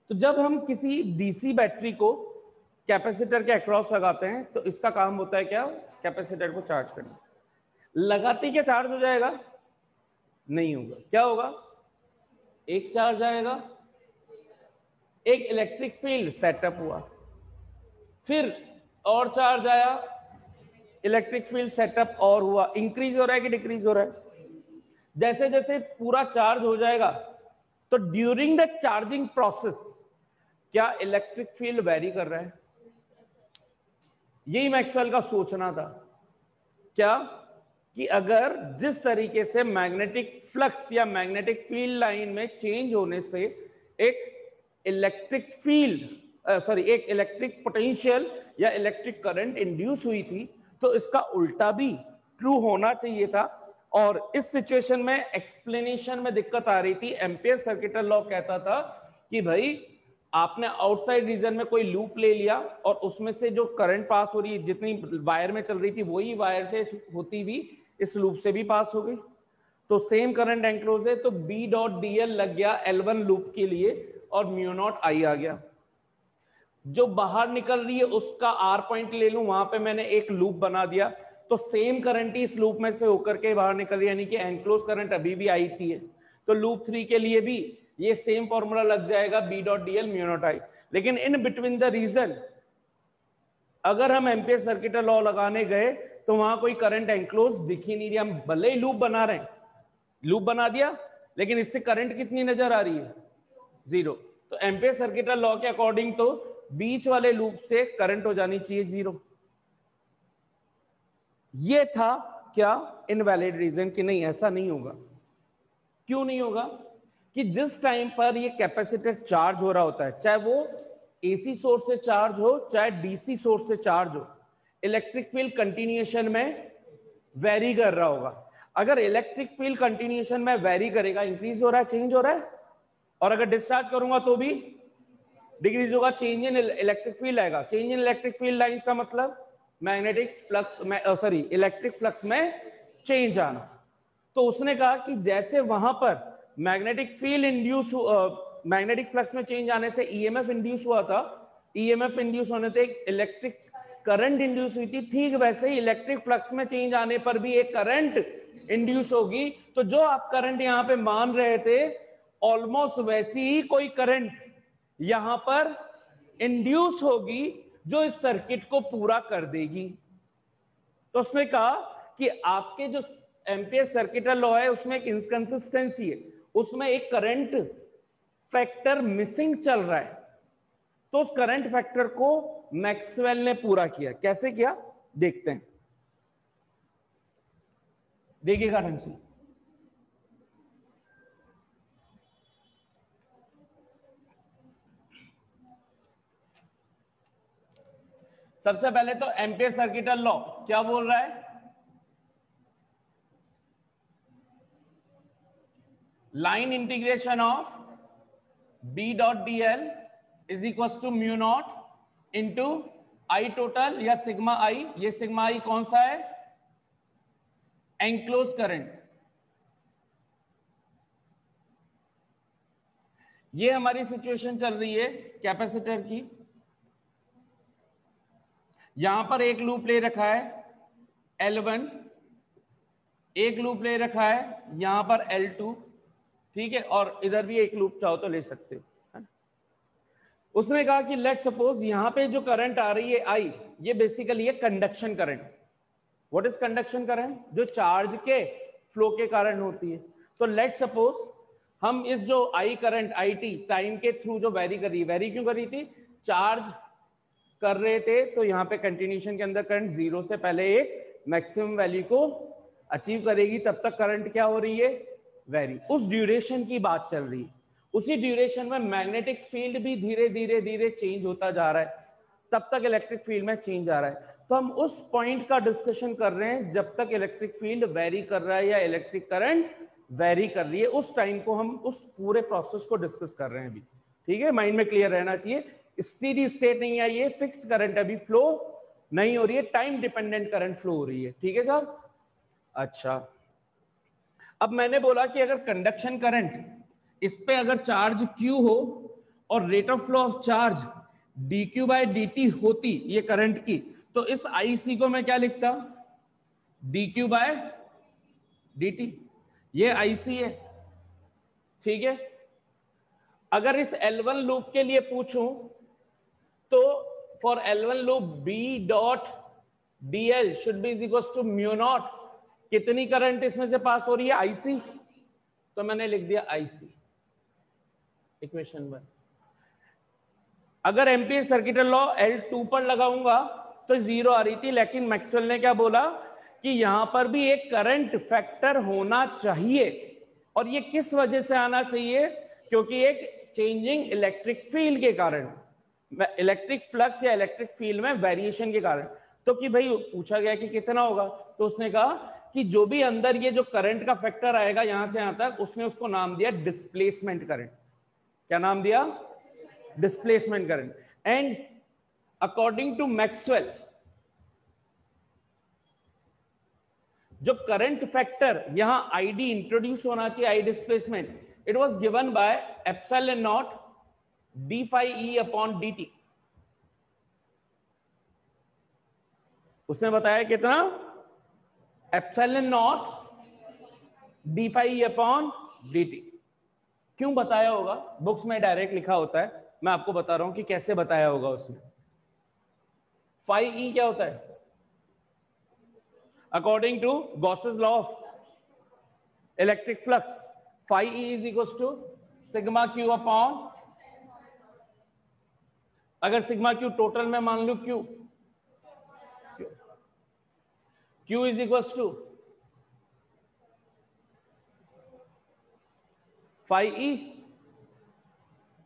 तो जब हम किसी डीसी बैटरी को कैपेसिटर के अक्रॉस लगाते हैं तो इसका काम होता है क्या, कैपेसिटर को चार्ज करना। लगाते क्या चार्ज हो जाएगा? नहीं होगा। क्या होगा? एक चार्ज आएगा, एक इलेक्ट्रिक फील्ड सेटअप हुआ, फिर और चार्ज आया, इलेक्ट्रिक फील्ड सेटअप और हुआ। इंक्रीज हो रहा है कि डिक्रीज हो रहा है? जैसे जैसे पूरा चार्ज हो जाएगा तो ड्यूरिंग द चार्जिंग प्रोसेस क्या इलेक्ट्रिक फील्ड वेरी कर रहा है? यही मैक्सवेल का सोचना था। क्या कि अगर जिस तरीके से मैग्नेटिक फ्लक्स या मैग्नेटिक फील्ड लाइन में चेंज होने से एक इलेक्ट्रिक फील्ड एक इलेक्ट्रिक पोटेंशियल या इलेक्ट्रिक करंट इंड्यूस हुई थी, तो इसका उल्टा भी ट्रू होना चाहिए था। और इस सिचुएशन में एक्सप्लेनेशन में दिक्कत आ रही थी। एम्पियर सर्किटल लॉ कहता था कि भाई आपने आउटसाइड रीजन में कोई लूप ले लिया और उसमें से जो करंट पास हो रही है, जितनी वायर में चल रही थी वही वायर से होती हुई इस लूप से भी पास हो गई, तो सेम करंट एंक्लोज है, तो B डॉट DL लग गया L1 लूप के लिए और म्यू नॉट I आ गया। जो बाहर निकल रही है उसका R पॉइंट ले लूं, वहां पे मैंने एक लूप बना दिया, तो सेम करंट ही इस लूप में से होकर के बाहर निकल रही है, यानी कि एंक्लोज करंट अभी भी आई थी है। तो लूप 3 के लिए भी ये सेम फॉर्मूला लग जाएगा B dot DL mu not I। लेकिन इन बिटवीन द रीजन अगर हम एम्पियर सर्किटल लॉ लगाने गए तो वहां कोई करंट एंक्लोज दिख ही नहीं रही। हम भले ही लूप बना रहे हैं, लूप बना दिया, लेकिन इससे करंट कितनी नजर आ रही है? 0। तो एम्पियर सर्किटल लॉ के अकॉर्डिंग तो बीच वाले लूप से करंट हो जानी चाहिए 0। ये था क्या इनवैलिड रीजन कि नहीं ऐसा नहीं होगा। क्यों नहीं होगा? कि जिस टाइम पर ये कैपेसिटर चार्ज हो रहा होता है, चाहे वो एसी सोर्स से चार्ज हो चाहे डीसी सोर्स से चार्ज हो, इलेक्ट्रिक फील्ड कंटिन्यूएशन में वेरी कर रहा होगा। अगर इलेक्ट्रिक फील्ड कंटिन्यूएशन में वेरी करेगा, इंक्रीज हो रहा है, चेंज हो रहा है, और अगर डिस्चार्ज करूंगा तो भी डिक्रीज होगा, चेंज इन इलेक्ट्रिक फील्ड आएगा। Change in electric field lines का मतलब मैग्नेटिक फ्लक्स में इलेक्ट्रिक फ्लक्स में चेंज आना। तो उसने कहा कि जैसे वहां पर magnetic field induce magnetic flux में चेंज आने से ईएमएफ इंड्यूस हुआ था, ईएमएफ इंड्यूस होने से इलेक्ट्रिक करंट इंड्यूस हुई थी, ठीक वैसे ही इलेक्ट्रिक फ्लक्स में चेंज आने पर भी एक करंट इंड्यूस होगी। तो जो आप करंट यहां पे मान रहे थे ऑलमोस्ट वैसी ही कोई करंट यहां पर इंड्यूस होगी जो इस सर्किट को पूरा कर देगी। तो उसने कहा कि आपके जो एम्पियर सर्किटल लॉ है उसमें एक इनकंसिस्टेंसी है, उसमें एक करंट फैक्टर मिसिंग चल रहा है। तो उस करंट फैक्टर को मैक्सवेल ने पूरा किया। कैसे किया देखते हैं, देखिएगा ढंग से। सबसे पहले तो एम्पियर सर्किटल लॉ क्या बोल रहा है? Line integration of B dot DL is equal to mu not into I total या सिग्मा I। ये सिग्मा I कौन सा है? Enclose current. ये हमारी सिचुएशन चल रही है कैपेसिटर की। यहां पर एक लूप ले रखा है L1, एक लूप ले रखा है यहां पर L2, ठीक है, और इधर भी एक लूप चाहो तो ले सकते हो। उसने कहा कि लेट सपोज यहां पे जो करंट आ रही है I, ये बेसिकली है conduction current. What is conduction current? जो चार्ज के फ्लो के कारण होती है। तो लेट सपोज हम इस जो I करंट IT टाइम के थ्रू जो वेरी कर रही है, वेरी क्यों कर रही थी? चार्ज कर रहे थे, तो यहां पे कंटिन्यूएशन के अंदर करंट 0 से पहले एक मैक्सिमम वैल्यू को अचीव करेगी, तब तक करंट क्या हो रही है? वेरी। उस ड्यूरेशन की बात चल रही है। उसी ड्यूरेशन में मैग्नेटिक फील्ड भी धीरे धीरे धीरे चेंज होता जा रहा है, तब तक इलेक्ट्रिक फील्ड में चेंज आ रहा है। तो हम उस पॉइंट का डिस्कशन कर रहे हैं जब तक इलेक्ट्रिक फील्ड वेरी कर रहा है या इलेक्ट्रिक करंट वेरी कर रही है, उस टाइम को हम उस पूरे प्रोसेस को डिस्कस कर रहे हैं अभी। ठीक है, माइंड में क्लियर रहना चाहिए। स्टेडी स्टेट नहीं आई है, फिक्स करंट अभी फ्लो नहीं हो रही है, टाइम डिपेंडेंट करंट फ्लो हो रही है। ठीक है साहब? अच्छा, अब मैंने बोला कि अगर कंडक्शन करंट इस पे अगर चार्ज Q हो और rate of flow of charge dq/dt होती ये करंट की, तो इस IC को मैं क्या लिखता, dq/dt, ये IC है, ठीक है। अगर इस L1 लूप के लिए पूछूं तो for L1 loop B.dl should be is equal to mu not, कितनी करंट इसमें से पास हो रही है, IC, तो मैंने लिख दिया IC, इक्वेशन 1। अगर एम्पीयर सर्किटल लॉ L2 पर लगाऊंगा तो 0 आ रही थी, लेकिन मैक्सवेल ने क्या बोला कि यहां पर भी एक करंट फैक्टर होना चाहिए, और ये किस वजह से आना चाहिए, क्योंकि एक चेंजिंग इलेक्ट्रिक फील्ड के कारण, इलेक्ट्रिक फ्लक्स या इलेक्ट्रिक फील्ड में वेरिएशन के कारण। तो कि भाई पूछा गया कि कितना होगा, तो उसने कहा कि जो भी अंदर ये जो करंट का फैक्टर आएगा यहां से यहां तक, उसने उसको नाम दिया डिस्प्लेसमेंट करंट। क्या नाम दिया, displacement current. And according to Maxwell जो करंट फैक्टर यहां ID इंट्रोड्यूस होना चाहिए, I displacement, it was given by epsilon not d phi e upon dt। उसने बताया कितना, epsilon not d phi e upon dt। क्यों बताया होगा, बुक्स में डायरेक्ट लिखा होता है, मैं आपको बता रहा हूं कि कैसे बताया होगा उसने। phi e क्या होता है, according to Gauss's law of electric flux, phi e is equal to sigma q upon, अगर सिग्मा क्यू टोटल में मान लू Q is equal to phi e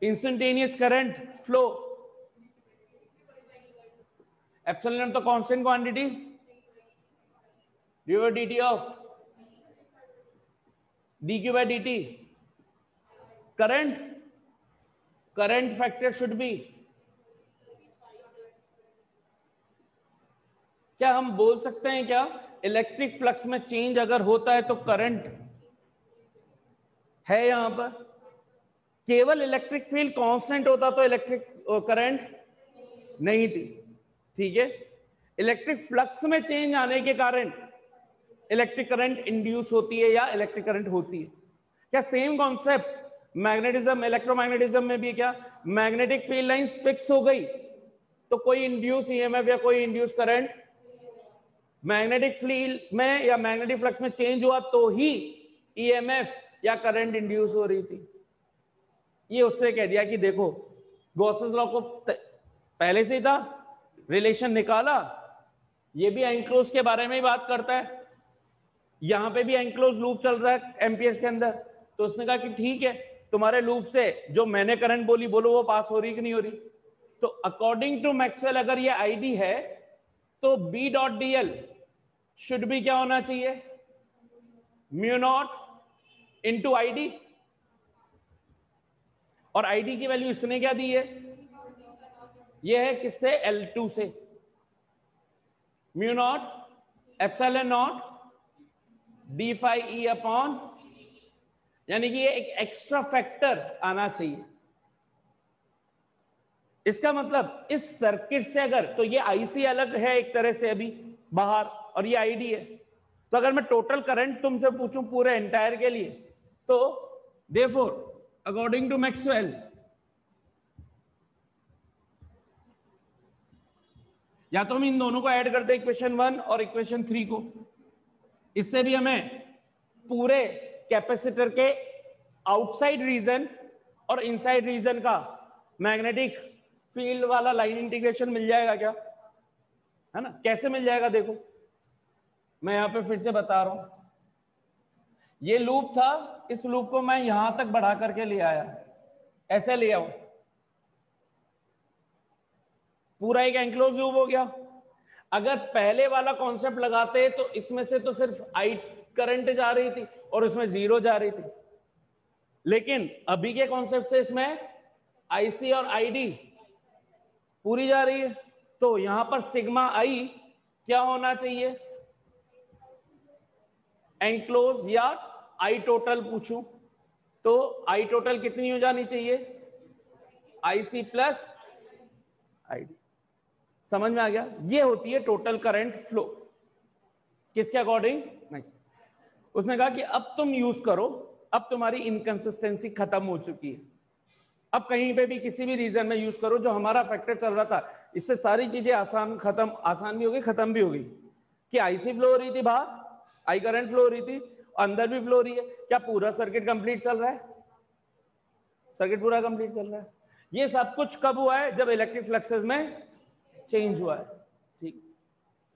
instantaneous current flow, epsilon तो constant quantity, dt of dq/dt, current factor should be, क्या हम बोल सकते हैं क्या, इलेक्ट्रिक फ्लक्स में चेंज अगर होता है तो करंट है, यहां पर केवल इलेक्ट्रिक फील्ड कांस्टेंट होता तो इलेक्ट्रिक करंट नहीं थी, ठीक है। इलेक्ट्रिक फ्लक्स में चेंज आने के कारण इलेक्ट्रिक करंट इंड्यूस होती है या इलेक्ट्रिक करंट होती है। क्या सेम कॉन्सेप्ट मैग्नेटिज्म, इलेक्ट्रोमैग्नेटिज्म में भी, क्या मैग्नेटिक फील्ड लाइंस फिक्स हो गई तो कोई इंड्यूस ईएमएफ या कोई इंड्यूस करंट, मैग्नेटिक फील्ड में या मैग्नेटिक फ्लक्स में चेंज हुआ तो ही ईएमएफ या करंट इंड्यूस हो रही थी। ये उसने कह दिया कि देखो गॉसेस लॉ को पहले से ही था, रिलेशन निकाला, ये भी एंक्लोज के बारे में ही बात करता है, यहां पे भी एंक्लोज लूप चल रहा है एम्पियर्स के अंदर, तो उसने कहा कि ठीक है तुम्हारे लूप से जो मैंने करंट बोली बोलो वो पास हो रही कि नहीं हो रही। तो अकॉर्डिंग टू मैक्सवेल अगर ये ID है तो B.dl शुड भी क्या होना चाहिए, म्यू नॉट इंटू ID, और ID की वैल्यू इसने क्या दी है, ये है किससे, L2 से, mu naught epsilon not d phi e upon, यानी कि ये एक एक्स्ट्रा फैक्टर आना चाहिए। इसका मतलब इस सर्किट से अगर, तो ये IC अलग है एक तरह से अभी बाहर और ये ID है, तो अगर मैं टोटल करंट तुमसे पूछूं पूरे एंटायर के लिए, तो देयरफॉर अकॉर्डिंग टू मैक्सवेल या तो हम इन दोनों को ऐड करते इक्वेशन 1 और इक्वेशन 3 को, इससे भी हमें पूरे कैपेसिटर के आउटसाइड रीजन और इनसाइड रीजन का मैग्नेटिक फील्ड वाला लाइन इंटीग्रेशन मिल जाएगा क्या, है ना। कैसे मिल जाएगा देखो, मैं यहां पे फिर से बता रहा हूं, ये लूप था, इस लूप को मैं यहां तक बढ़ा करके ले आया, ऐसे ले आऊं, पूरा एक एंक्लोज लूप हो गया। अगर पहले वाला कॉन्सेप्ट लगाते तो इसमें से तो सिर्फ आई करंट जा रही थी और उसमें 0 जा रही थी, लेकिन अभी के कॉन्सेप्ट से इसमें IC और ID पूरी जा रही है, तो यहां पर सिग्मा I क्या होना चाहिए, एंक्लोज या I टोटल पूछूं तो I टोटल कितनी हो जानी चाहिए, IC प्लस ID। समझ में आ गया? ये होती है टोटल करंट फ्लो। किसके अकॉर्डिंग? उसने कहा कि अब तुम यूज करो, अब तुम्हारी इनकंसिस्टेंसी खत्म हो चुकी है, अब कहीं पे भी किसी भी रीजन में यूज करो। जो हमारा फैक्टर चल रहा था, इससे सारी चीजें आसान भी हो गई, खत्म भी हो गई। कि IC फ्लो हो रही थी बाहर, आई करंट फ्लो हो रही थी, अंदर भी फ्लो हो रही है। क्या पूरा सर्किट कंप्लीट चल रहा है? सर्किट पूरा कंप्लीट चल रहा है। ये सब कुछ कब हुआ है? जब इलेक्ट्रिक फ्लक्सेस में चेंज हुआ है। ठीक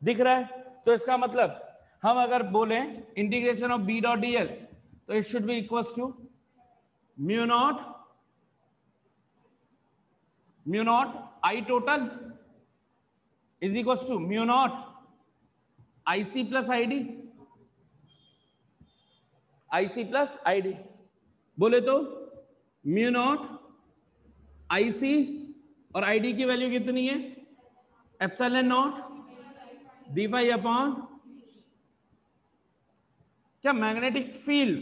दिख रहा है? तो इसका मतलब हम अगर बोले integration of B dot DL, तो it should be equal to mu not I total is equal to mu not IC plus ID, IC plus ID। बोले तो म्यू नॉट IC और ID की वैल्यू कितनी है? Epsilon not D phi upon, क्या magnetic field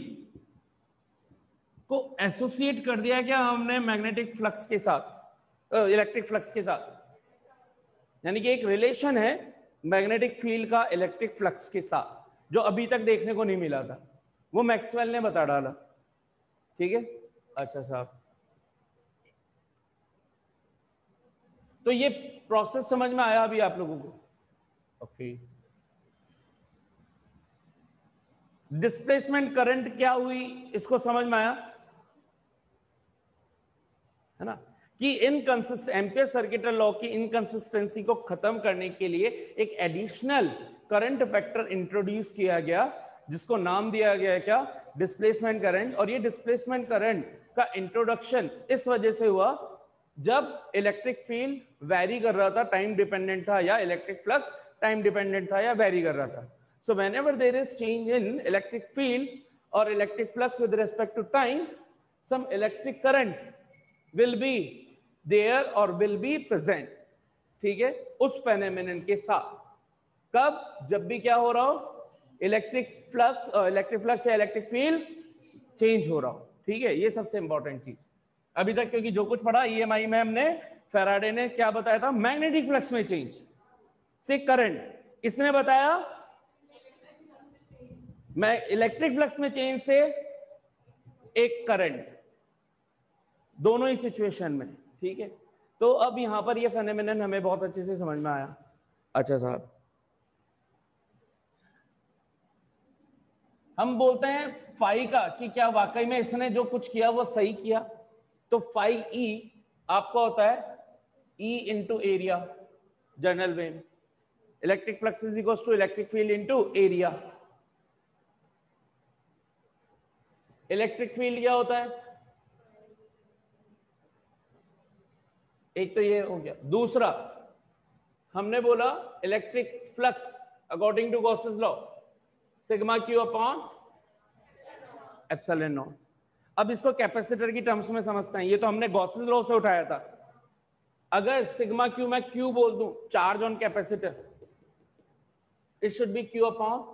को associate कर दिया क्या हमने मैग्नेटिक फ्लक्स के साथ, इलेक्ट्रिक फ्लक्स के साथ? यानी कि एक रिलेशन है मैग्नेटिक फील्ड का इलेक्ट्रिक फ्लक्स के साथ, जो अभी तक देखने को नहीं मिला था, वो मैक्सवेल ने बता डाला। ठीक है, अच्छा साहब, तो ये प्रोसेस समझ में आया अभी आप लोगों को? ओके। डिस्प्लेसमेंट करंट क्या हुई, इसको समझ में आया है ना? कि एम्पियर सर्किट लॉ की इनकंसिस्टेंसी को खत्म करने के लिए एक एडिशनल करंट फैक्टर इंट्रोड्यूस किया गया, जिसको नाम दिया गया क्या? Displacement current. और ये डिस्प्लेसमेंट करंट का इंट्रोडक्शन इस वजह से हुआ जब इलेक्ट्रिक फील्ड वेरी कर रहा था, टाइम डिपेंडेंट था, या इलेक्ट्रिक फ्लक्स टाइम डिपेंडेंट था या वेरी कर रहा था। So whenever there is change in electric field or electric flux with respect to time, some electric current will be there or will be present। ठीक है, उस फेनोमेनन के साथ। कब? जब भी क्या हो रहा हो? इलेक्ट्रिक फ्लक्स या इलेक्ट्रिक फील्ड चेंज हो रहा हो। ठीक है, ये सबसे इंपॉर्टेंट चीज अभी तक, क्योंकि जो कुछ पढ़ा EMI में हमने, फैराडे ने क्या बताया था? मैग्नेटिक फ्लक्स में चेंज से करंट। इसने बताया मैं इलेक्ट्रिक फ्लक्स में चेंज से एक करंट, दोनों ही सिचुएशन में। ठीक है, तो अब यहां पर ये फेनोमेनन हमें बहुत अच्छे से समझ में आया। अच्छा साहब, हम बोलते हैं फाई का कि क्या वाकई में इसने जो कुछ किया वो सही किया? तो फाई E आपका होता है E into area, general way में। Electric flux is equal to electric field into area. Electric field क्या होता है? एक तो ये हो गया। दूसरा हमने बोला electric flux according to Gauss's law sigma Q upon epsilon not. अब इसको कैपेसिटर की टर्म्स में समझते हैं। ये तो हमने गॉसेस लॉ से उठाया था। अगर सिग्मा क्यू मैं क्यू बोल दूं, charge on capacitor, it should be Q upon,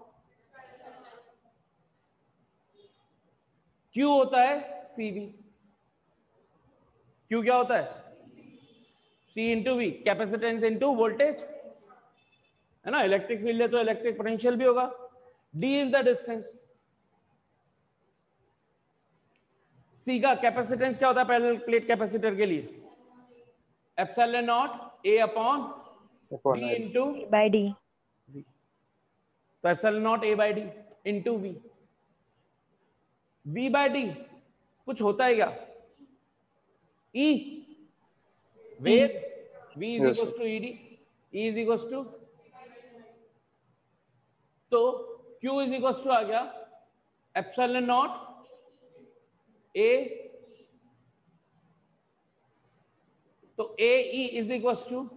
Q होता है CV। क्यू क्या होता है? C into V, capacitance into voltage, है ना? इलेक्ट्रिक फील्ड है तो इलेक्ट्रिक पोटेंशियल भी होगा। D is the distance. C का कैपेसिटेंस क्या होता है पैरेलल प्लेट कैपेसिटर के लिए? Epsilon naught A upon D into by D. तो epsilon naught A by D into V। V by D कुछ होता है क्या? E wave, V is equal to ED, E is equal to, तो Q is equal to आ गया epsilon naught A, तो AE is equal to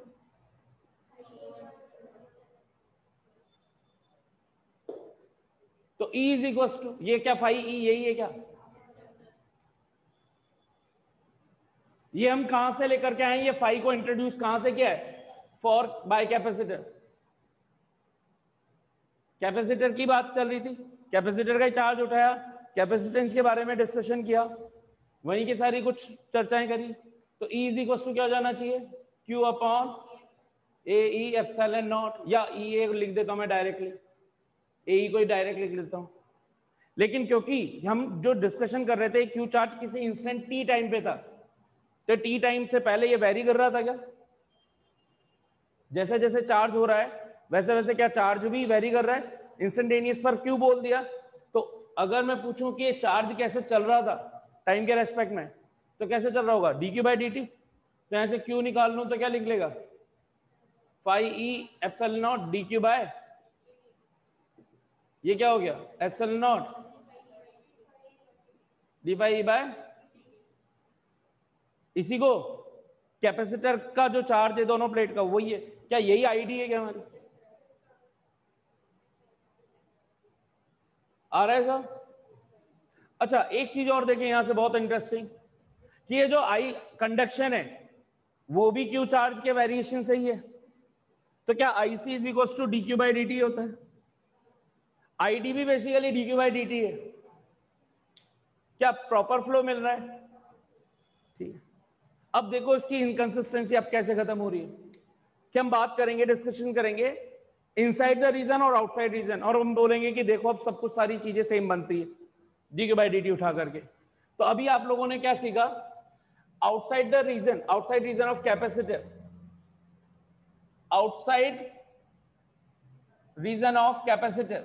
तो E is equal to ये क्या फाई E यही है क्या? ये हम कहां से लेकर के आए? ये फाई को इंट्रोड्यूस कहां से किया है? For bye capacitor. कैपेसिटर की बात चल रही थी, कैपेसिटर का चार्ज उठाया, कैपेसिटेंस के बारे में डिस्कशन किया, वहीं की सारी कुछ चर्चाएं करी। तो E इज इक्वल टू क्या हो जाना चाहिए, Q upon A E epsilon not, या ई ए लिख देता हूं मैं डायरेक्टली, ए ई को डायरेक्ट लिख लेता हूं। लेकिन क्योंकि हम जो डिस्कशन कर रहे थे क्यू चार्ज किसी इंस्टेंट टी टाइम पे था, तो टी टाइम से पहले ये वेरी कर रहा था क्या? जैसे जैसे चार्ज हो रहा है वैसे वैसे क्या चार्ज भी वेरी कर रहा है? इंस्टेंटेनियस पर क्यू बोल दिया। तो अगर मैं पूछूं कि ये चार्ज कैसे चल रहा था टाइम के रेस्पेक्ट में, तो कैसे चल रहा होगा, D Q by D T. तो यहां से क्यू निकाल लूं तो क्या लिख लेगा, phi E epsilon not D Q by, ये क्या हो गया, epsilon not D phi E by. इसी को कैपेसिटर का जो चार्ज है दोनों प्लेट का वही है। क्या यही आईडी है क्या हमारी? आ रहा है सब? अच्छा एक चीज और देखें यहां से बहुत इंटरेस्टिंग, कि ये जो आई कंडक्शन है वो भी क्यू चार्ज के वेरिएशन से ही है। तो क्या I C is equal to D Q by D T होता है? आईडी भी basically D Q by D T है। क्या प्रॉपर फ्लो मिल रहा है? ठीक है, अब देखो इसकी इनकंसिस्टेंसी अब कैसे खत्म हो रही है। कि हम बात करेंगे, डिस्कशन करेंगे इनसाइड द रीजन और आउटसाइड रीजन, और हम बोलेंगे कि देखो अब सब कुछ सारी चीजें सेम बनती है D Q by D T उठा करके। तो अभी आप लोगों ने क्या सीखा, outside the region, outside region of capacitor, outside region of capacitor,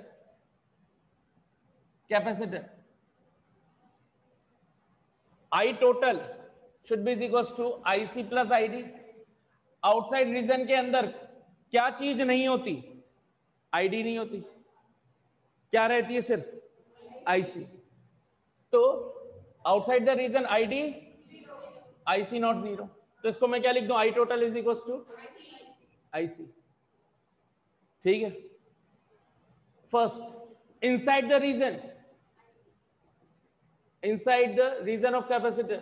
capacitor I total should be equal to I C plus I D. Outside region के अंदर क्या चीज नहीं होती, आईडी नहीं होती, क्या रहती है, सिर्फ आईसी। तो outside the region ID IC not zero, तो इसको मैं क्या लिख दूं, I total is equal to IC. ठीक है, first inside the region, inside the region of capacitor,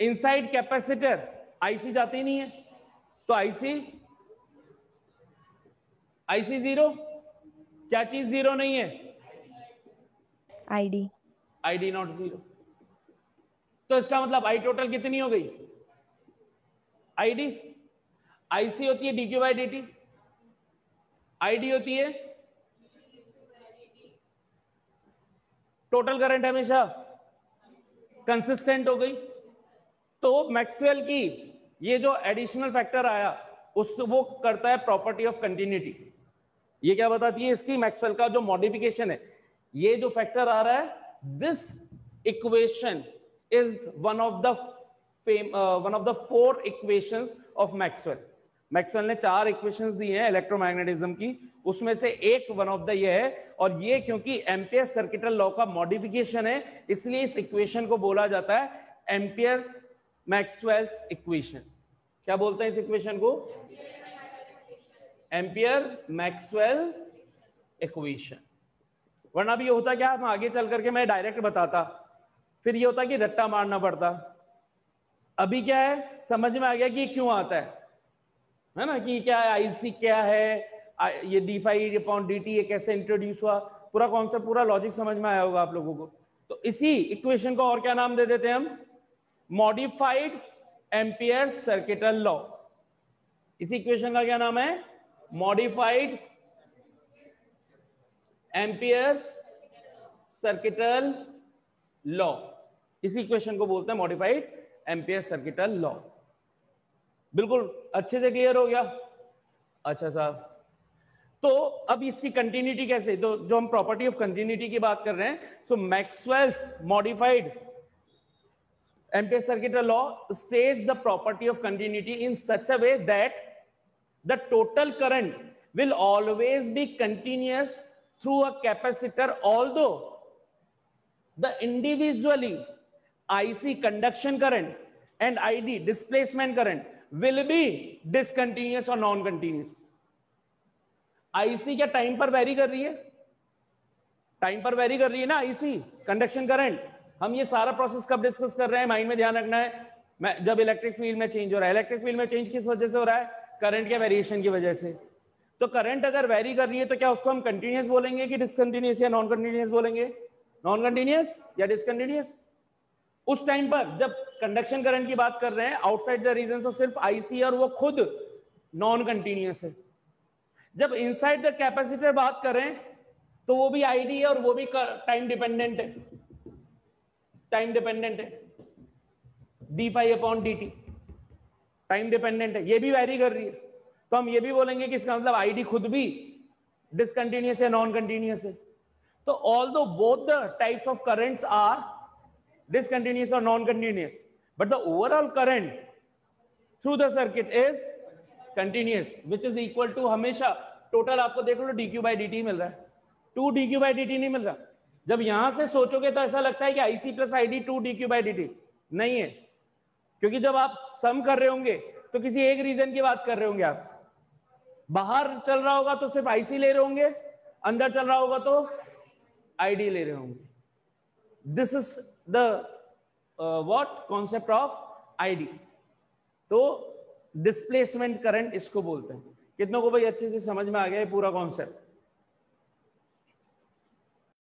inside capacitor IC जाती ही नहीं है, तो IC जीरो, क्या चीज जीरो नहीं है, ID नॉट जीरो। तो इसका मतलब आई टोटल कितनी हो गई, ID, IC होती है DQ बाई DT, ID होती है टोटल करंट, हमेशा कंसिस्टेंट हो गई। तो मैक्सवेल की ये जो एडिशनल फैक्टर आया उस वो करता है प्रॉपर्टी ऑफ कंटिन्यूटी। ये क्या बताती है, इसकी मैक्सवेल का जो मॉडिफिकेशन है, ये जो फैक्टर आ रहा है, this equation is one of the 4 equations of Maxwell. Maxwell ने 4 इक्वेशंस दी हैं इलेक्ट्रोमैग्नेटिज्म की, उसमें से एक वन ऑफ द ये है, और ये क्योंकि एम्पियर सर्किटल लॉ का मॉडिफिकेशन है इसलिए इस इक्वेशन को बोला जाता है एम्पियर मैक्सवेल्स इक्वेशन। क्या बोलते हैं इस इक्वेशन को, एम्पियर मैक्सवेल इक्वेशन। वरना भी ये होता क्या, हम आगे चल करके मैं डायरेक्ट बताता, फिर ये होता कि रट्टा मारना पड़ता। अभी क्या है, समझ में आ गया कि क्यों आता है ना, कि क्या है आईसी, क्या है ये D phi upon D T, ये कैसे इंट्रोड्यूस हुआ, पूरा कॉन्सेप्ट, पूरा लॉजिक समझ में आया होगा आप लोगों को। तो इसी इक्वेशन को और क्या नाम दे देते हैं हम, मॉडिफाइड एम्पियर सर्किटल लॉ। इसी इक्वेशन का क्या नाम है, मॉडिफाइड एम्पियर सर्किटल लॉ। इसी इक्वेशन को बोलते हैं मॉडिफाइड एम्पियर सर्किटल लॉ। बिल्कुल अच्छे से क्लियर हो गया? अच्छा साहब, तो अब इसकी कंटिन्यूटी कैसे, तो जो हम प्रॉपर्टी ऑफ कंटिन्यूटी की बात कर रहे हैं, so Maxwell's modified Ampere circuital law states the property of continuity in such a way that the total current will always be continuous through a capacitor, although the individually IC conduction current and ID displacement current will be discontinuous or non-continuous। IC क्या time पर very कर रही है, time पर very कर रही है ना IC कंडक्शन करंट। हम ये सारा प्रोसेस कब डिस्कस कर रहे हैं, माइंड में ध्यान रखना है, मैं जब इलेक्ट्रिक फील्ड में चेंज हो रहा है। इलेक्ट्रिक फील्ड में चेंज किस वजह से हो रहा है, करंट के वेरिएशन की वजह से। तो करंट अगर वेरी कर रही है तो क्या उसको हम कंटिन्यूअस बोलेंगे कि डिसकंटिन्यूअस या नॉन कंटिन्यूअस बोलेंगे, नॉन कंटिन्यूअस या डिसकंटिन्यूअस? उस टाइम पर जब कंडक्शन करंट की बात कर रहे हैं आउटसाइड द रीजन ऑफ सिर्फ आईसी और वो खुद नॉन कंटिन्यूअस है। जब इनसाइड द कैपेसिटर बात करें तो वो भी आईडी है और वो भी टाइम डिपेंडेंट है, टाइम डिपेंडेंट है, d∅/dt टाइम डिपेंडेंट है, ये भी वैरी कर रही है। तो हम ये भी बोलेंगे कि इसका मतलब आईडी खुद भी डिसकंटिन्यूअस है, नॉन कंटिन्यूअस है। तो although both the types of currents are discontinuous or non-continuous, but the overall current through the circuit is continuous, which is equal to हमेशा टोटल आपको देख लो dq/dt मिल रहा है, 2 dq/dt नहीं मिल रहा। जब यहां से सोचोगे तो ऐसा लगता है कि IC + ID 2 dq/dt नहीं है, क्योंकि जब आप सम कर रहे होंगे तो किसी एक रीजन की बात कर रहे होंगे, आप बाहर चल रहा होगा तो सिर्फ IC ले रहे होंगे, अंदर चल रहा होगा तो ID ले रहे होंगे। This is the what concept of ID. तो डिस्प्लेसमेंट करंट इसको बोलते हैं। कितनों को भाई अच्छे से समझ में आ गया है पूरा कॉन्सेप्ट?